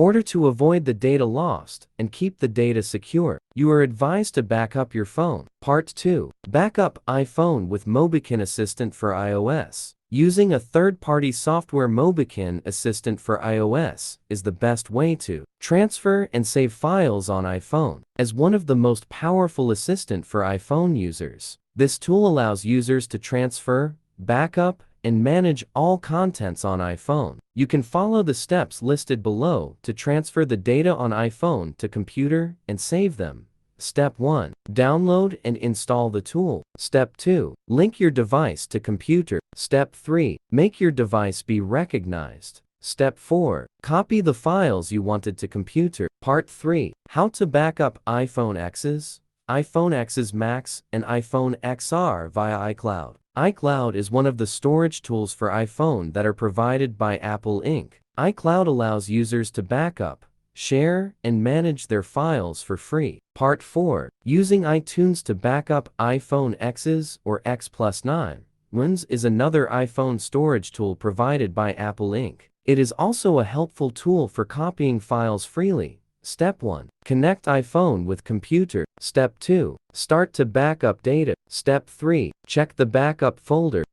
order to avoid the data lost and keep the data secure, you are advised to back up your phone. Part 2. Backup iPhone with Mobikin Assistant for iOS. Using a third-party software Mobikin Assistant for iOS is the best way to transfer and save files on iPhone. As one of the most powerful assistant for iPhone users, this tool allows users to transfer, backup, and manage all contents on iPhone. You can follow the steps listed below to transfer the data on iPhone to computer and save them. Step 1. Download and install the tool. Step 2. Link your device to computer. Step 3. Make your device be recognized. Step 4. Copy the files you wanted to computer. Part 3. How to backup iPhone X's, iPhone X's Max, and iPhone XR via iCloud. iCloud is one of the storage tools for iPhone that are provided by Apple Inc. iCloud allows users to backup, share, and manage their files for free. Part 4. Using iTunes to backup iPhone X's or X Plus 9. Ones is another iPhone storage tool provided by Apple Inc. It is also a helpful tool for copying files freely. Step 1. Connect iPhone with computer. Step 2. Start to backup data. Step 3. Check the backup folder.